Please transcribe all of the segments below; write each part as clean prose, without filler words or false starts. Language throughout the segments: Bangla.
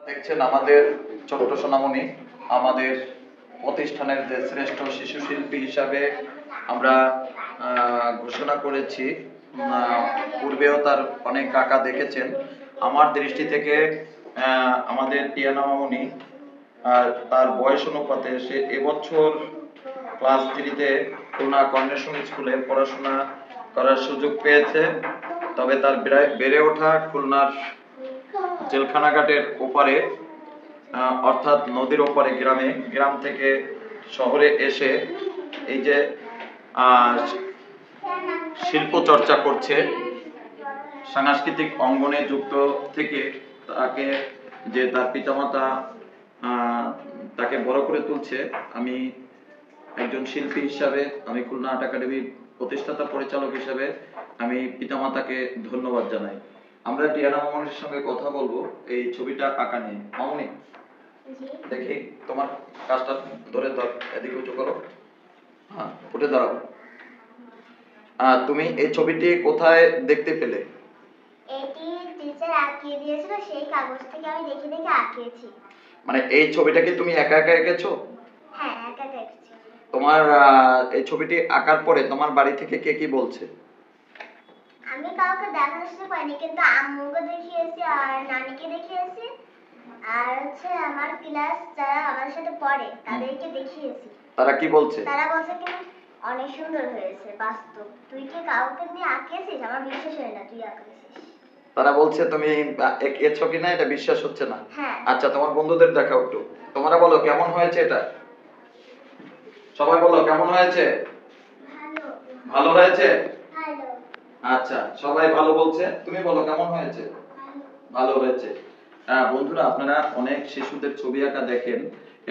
দেখছেন আমাদের ছোট্ট সোনামণি আমাদের প্রতিষ্ঠানের যে শ্রেষ্ঠ শিশু শিল্পী হিসাবে আমরা ঘোষণা করেছি। পূর্বেও তার অনেক কাকা দেখেছেন। আমার দৃষ্টি থেকে আমাদের টিয়ানা মামনি তার বয়স অনুপাতে সে এবছর ক্লাস 3-তে খুলনা কর্নেশন স্কুলে পড়াশোনা করার সুযোগ পেয়েছে। তবে তার বেড়ে ওঠা খুলনার জেলখানাঘাটের ওপারে, অর্থাৎ নদীর ওপারে গ্রাম থেকে শহরে এসে এই যে শিল্প চর্চা করছে, সাংস্কৃতিক অঙ্গনে যুক্ত থেকে তাকে যে তার পিতামাতা তাকে বড় করে তুলছে। আমি একজন শিল্পী হিসাবে, আমি খুলনা আর্ট একাডেমির প্রতিষ্ঠাতা পরিচালক হিসাবে আমি পিতামাতাকে ধন্যবাদ জানাই। আমরা টিয়ানা মামনির সঙ্গে কথা বলবো এই ছবিটা আঁকা নিয়ে। মামনি, দেখি তোমার কাজটা ধরে এদিকে উঁচু করো। হ্যাঁ, উঠে দাঁড়াও। তুমি এই ছবিটি কোথায় দেখতে পেলে? এটি টিচার আঁকিয়ে দিয়েছিল, সেই কাগজ থেকে আমি দেখে দেখে আঁকিয়েছি। মানে এই ছবিটা কি তুমি একা একা এঁকেছো? হ্যাঁ, একা একা এঁকেছি। তোমার এই ছবিটি আঁকার পরে তোমার বাড়ি থেকে কে কি বলছে? আমি কাউকে দেখানোর সুযোগ পাইনি, কিন্তু আম্মুকে দেখিয়েছি আর নানিকে দেখিয়েছি, আর আমার ক্লাস যারা আমার সাথে পড়ে তাদেরকে দেখিয়েছি। তারা কি বলছে? তারা বলছে কি অনেক সুন্দর হয়েছে, বাস্তব। তুই কি কাউকে নিয়ে আঁকিয়েছিস? আমার বিশ্বাস হয় না তুই আঁকিয়েছিস। তারা বলছে তুমি এঁকেছো কিনা এটা বিশ্বাস হচ্ছে না। হ্যাঁ। আচ্ছা, তোমার বন্ধুদের দেখাও একটু। তোমরা বলো কেমন হয়েছে এটা? সবাই বলো কেমন হয়েছে? ভালো। ভালো হয়েছে? ভালো। আচ্ছা, সবাই ভালো বলছে। তুমি বলো কেমন হয়েছে? ভালো হয়েছে। বন্ধুরা, আপনারা অনেক শিশুদের ছবি আঁকা দেখেন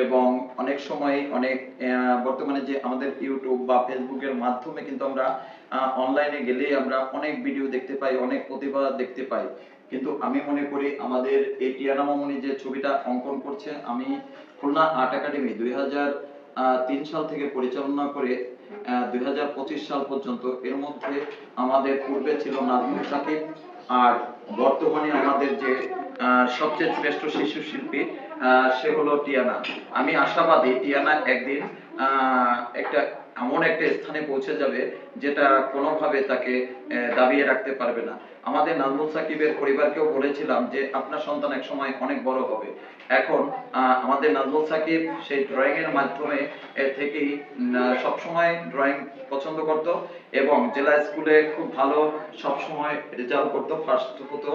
এবং অনেক সময় অনেক বর্তমানে যে আমাদের ইউটিউব বা ফেসবুকের মাধ্যমে কিন্তু আমরা অনলাইনে গেলেই আমরা অনেক ভিডিও দেখতে পাই, অনেক প্রতিভা দেখতে পাই। কিন্তু আমি মনে করি আমাদের এই টিয়ানা মামনি যে ছবিটা অঙ্কন করছে, আমি খুলনা আর্ট একাডেমি 2003 সাল থেকে পরিচালনা করে 2025 সাল পর্যন্ত, এর মধ্যে আমাদের পূর্বে ছিল নাজমুল সাকিব, আর বর্তমানে আমাদের যে সবচেয়ে শ্রেষ্ঠ শিশু শিল্পী সে হলো টিয়ানা। আমি আশাবাদী টিয়ানা একদিন একটা এমন একটা স্থানে পৌঁছে যাবে যেটা কোনোভাবে তাকে দাবিয়ে রাখতে পারবে না। আমাদের নাজমুল সাকিবের পরিবারকেও বলেছিলাম যে আপনার সন্তান এক সময় অনেক বড় হবে। এখন আমাদের নাজমুল সাকিব সেই ড্রয়িং এর মাধ্যমে থেকেই সবসময় ড্রয়িং পছন্দ করত এবং জেলা স্কুলে খুব ভালো সবসময় রেজাল্ট করতো, ফার্স্ট হতো।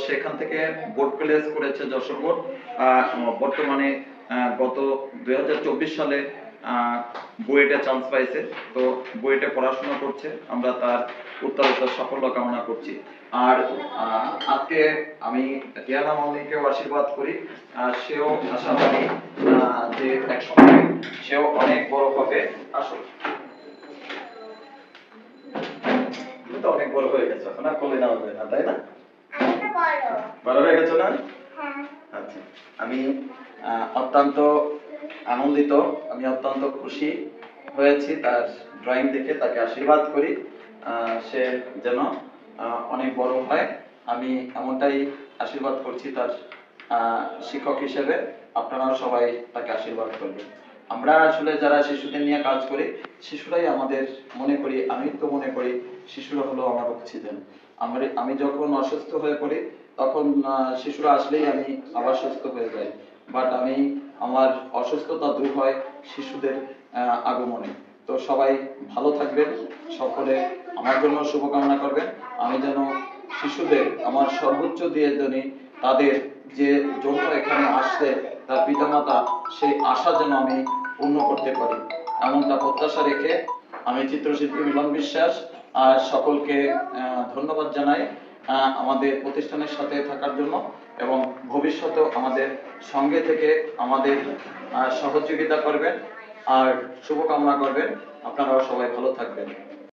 সেখান থেকে বোর্ড কলেজ করেছে, যশোর বোর্ড। বর্তমানে গত 2024 সালে বুয়েটে চান্স পাইছে। তো বুয়েটে পড়াশোনা করছে, আমরা তার উত্তরোত্তর সাফল্য কামনা করছি। আর আজকে আমি টিয়ানা মামনিকেও আশীর্বাদ করি, সেও আশাবাদী যে এক সময় সেও অনেক বড় হবে। আসলে তুমি তো অনেক বড় হয়ে গেছো, এখন আর কোলে নেওয়া যায় না, তাই না? বড় হয়ে গেছো না? হ্যাঁ। আচ্ছা, আমি অত্যন্ত আনন্দিত, আমি অত্যন্ত খুশি হয়েছি তার ড্রয়িং দেখে। তাকে আশীর্বাদ করি সে যেন অনেক বড় হয়। আমি এমনটাই আশীর্বাদ করছি তার শিক্ষক হিসেবে। আপনারাও সবাই তাকে আশীর্বাদ করবেন। আমরা আসলে যারা শিশুদের নিয়ে কাজ করি, শিশুরাই আমাদের, মনে করি, আমি তো মনে করি শিশুরা হলো আমার অক্সিজেন। আমি যখন অসুস্থ হয়ে পড়ি তখন শিশুরা আসলেই আমি আবার সুস্থ হয়ে যাই। বাট আমার অসুস্থতা দূর হয় শিশুদের আগমনে। তো সবাই ভালো থাকবেন, সকলে আমার জন্য শুভকামনা করবেন। আমি যেন শিশুদের আমার সর্বোচ্চ দিয়ে জানি, তাদের যে জন্য এখানে আসছে তার পিতামাতা, সেই আশা যেন আমি পূর্ণ করতে পারি, এমনটা প্রত্যাশা রেখে আমি চিত্রশিল্পী মিলন বিশ্বাস আর সকলকে ধন্যবাদ জানাই আমাদের প্রতিষ্ঠানের সাথে থাকার জন্য এবং ভবিষ্যতেও আমাদের সঙ্গে থেকে আমাদের সহযোগিতা করবেন আর শুভকামনা করবেন। আপনারাও সবাই ভালো থাকবেন।